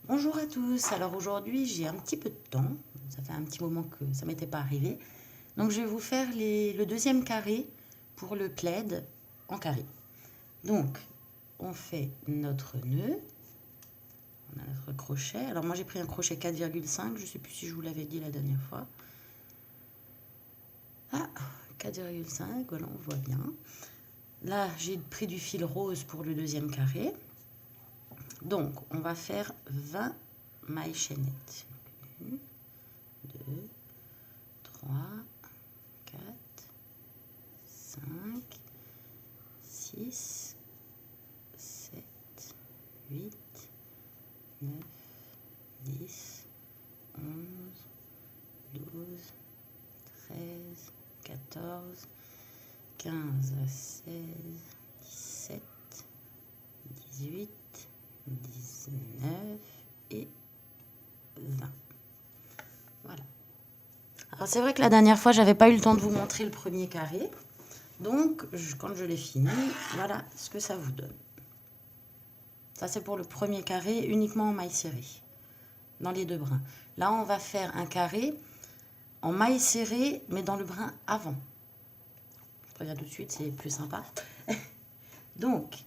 Bonjour à tous, alors aujourd'hui j'ai un petit peu de temps, ça fait un petit moment que ça m'était pas arrivé, donc je vais vous faire le deuxième carré pour le plaid en carré. Donc on fait notre nœud, on a notre crochet, alors moi j'ai pris un crochet 4,5, je ne sais plus si je vous l'avais dit la dernière fois. Ah, 4,5, voilà on voit bien. Là j'ai pris du fil rose pour le deuxième carré, donc on va faire 20 mailles chaînettes. 1, 2, 3, 4, 5, 6, 7, 8, 9, 10, 11, 12, 13, 14, 15, 16, 17, 18, 19 et 20. Voilà. Alors c'est vrai que la dernière fois, j'avais pas eu le temps de vous montrer le premier carré. Donc, quand je l'ai fini, voilà ce que ça vous donne. Ça, c'est pour le premier carré, uniquement en maille serrée, dans les deux brins. Là, on va faire un carré en maille serrée, mais dans le brin avant. Je préviens tout de suite, c'est plus sympa. Donc,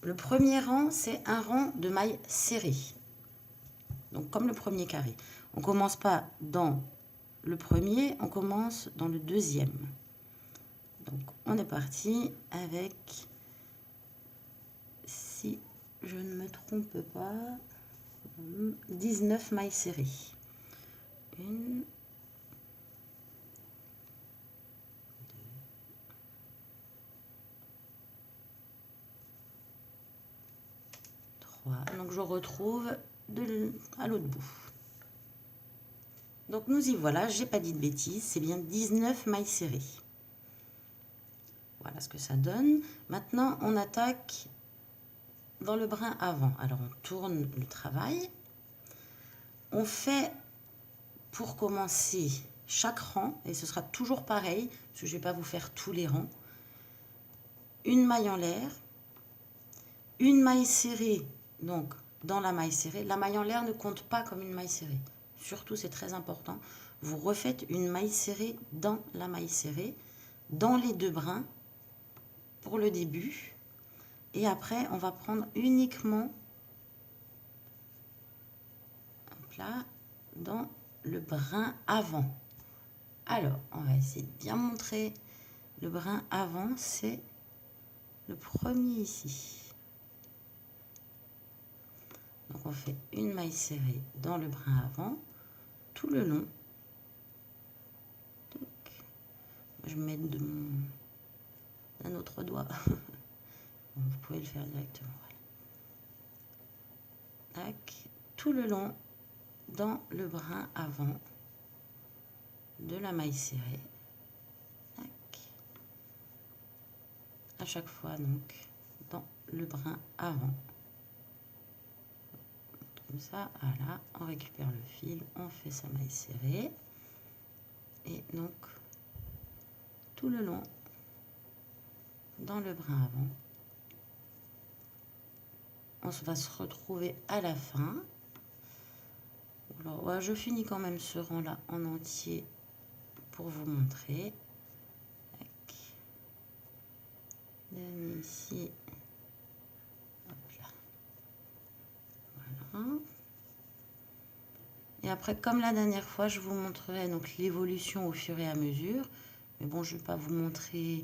le premier rang, c'est un rang de maille serrée. Donc, comme le premier carré. On ne commence pas dans le premier, on commence dans le deuxième. Donc, on est parti avec, si je ne me trompe pas, 19 mailles serrées. 1, 2, 3. Donc, je retrouve à l'autre bout. Donc, nous y voilà, j'ai pas dit de bêtises, c'est bien 19 mailles serrées. Voilà ce que ça donne. Maintenant, on attaque dans le brin avant. Alors, on tourne le travail. On fait, pour commencer, chaque rang, et ce sera toujours pareil, parce que je ne vais pas vous faire tous les rangs. Une maille en l'air, une maille serrée, donc dans la maille serrée. La maille en l'air ne compte pas comme une maille serrée. Surtout, c'est très important. Vous refaites une maille serrée dans la maille serrée, dans les deux brins, pour le début. Et après, on va prendre uniquement, hop là, dans le brin avant. Alors, on va essayer de bien montrer. Le brin avant, c'est le premier ici. Donc, on fait une maille serrée dans le brin avant, tout le long. Donc, je vais mettre d'un autre doigt. Vous pouvez le faire directement. Voilà. Tac, tout le long dans le brin avant de la maille serrée. Tac. À chaque fois, donc, dans le brin avant. Comme ça, voilà, on récupère le fil, on fait sa maille serrée. Et donc, tout le long, dans le brin avant, on va se retrouver à la fin. Alors, ouais, je finis quand même ce rang-là en entier pour vous montrer. Dernier ici. Hop là. Voilà. Et après, comme la dernière fois, je vous montrerai donc l'évolution au fur et à mesure. Mais bon, je ne vais pas vous montrer.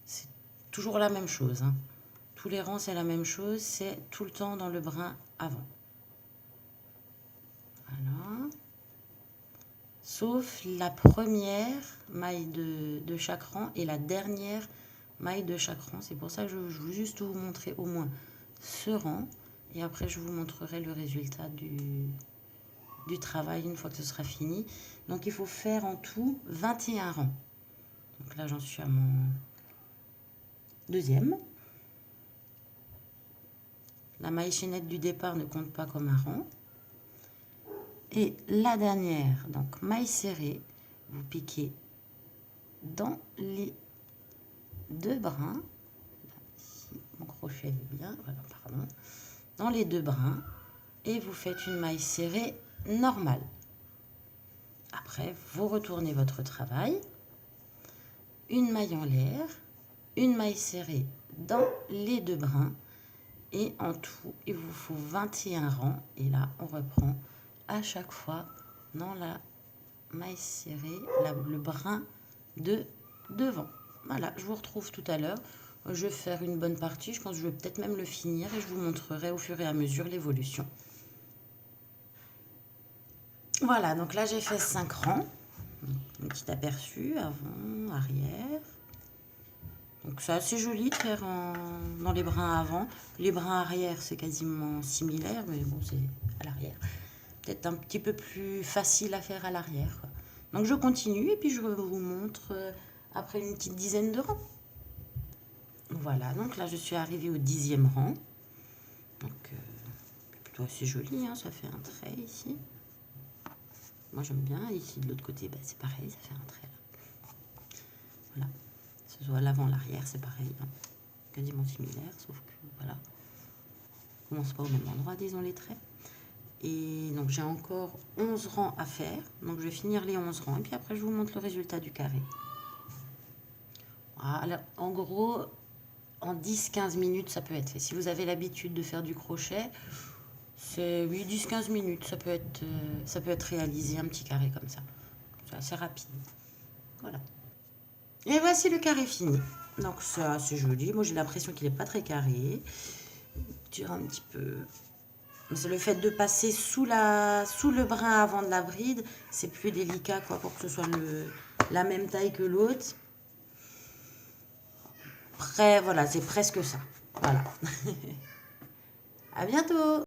C'est toujours la même chose. Hein. Tous les rangs, c'est la même chose. C'est tout le temps dans le brin avant. Voilà. Sauf la première maille de chaque rang et la dernière maille de chaque rang. C'est pour ça que je veux juste vous montrer au moins ce rang. Et après, je vous montrerai le résultat du travail une fois que ce sera fini. Donc, il faut faire en tout 21 rangs. Donc là, j'en suis à mon deuxième. La maille chaînette du départ ne compte pas comme un rang. Et la dernière, donc maille serrée, vous piquez dans les deux brins. Ici, mon crochet est bien, voilà, pardon. Dans les deux brins. et vous faites une maille serrée normale. Après, vous retournez votre travail, une maille en l'air, une maille serrée dans les 2 brins, et en tout, il vous faut 21 rangs. Et là, on reprend à chaque fois dans la maille serrée, le brin de devant. Voilà, je vous retrouve tout à l'heure. Je vais faire une bonne partie, je pense que je vais peut-être même le finir et je vous montrerai au fur et à mesure l'évolution. Voilà, donc là j'ai fait 5 rangs. Un petit aperçu, avant, arrière. Donc c'est assez joli de faire dans les brins avant. Les brins arrière c'est quasiment similaire, mais bon c'est à l'arrière. Peut-être un petit peu plus facile à faire à l'arrière. Donc je continue et puis je vous montre après une petite dizaine de rangs. Voilà, donc là je suis arrivée au 10e rang. Donc plutôt assez joli, hein, ça fait un trait ici. Moi j'aime bien, ici de l'autre côté, bah, c'est pareil, ça fait un trait là. Voilà, que ce soit l'avant, l'arrière, c'est pareil, hein. Quasiment similaire, sauf que voilà, on commence pas au même endroit, disons les traits. Et donc j'ai encore 11 rangs à faire, donc je vais finir les 11 rangs, et puis après je vous montre le résultat du carré. Voilà, en gros, en 10-15 minutes, ça peut être fait. Si vous avez l'habitude de faire du crochet, c'est oui, 10-15 minutes, ça peut être réalisé, un petit carré comme ça. C'est assez rapide. Voilà. Et voici le carré fini. Donc c'est assez joli. Moi j'ai l'impression qu'il n'est pas très carré. Tire un petit peu. C'est le fait de passer sous le brin avant de la bride. C'est plus délicat quoi, pour que ce soit la même taille que l'autre. Voilà, c'est presque ça. Voilà. À bientôt.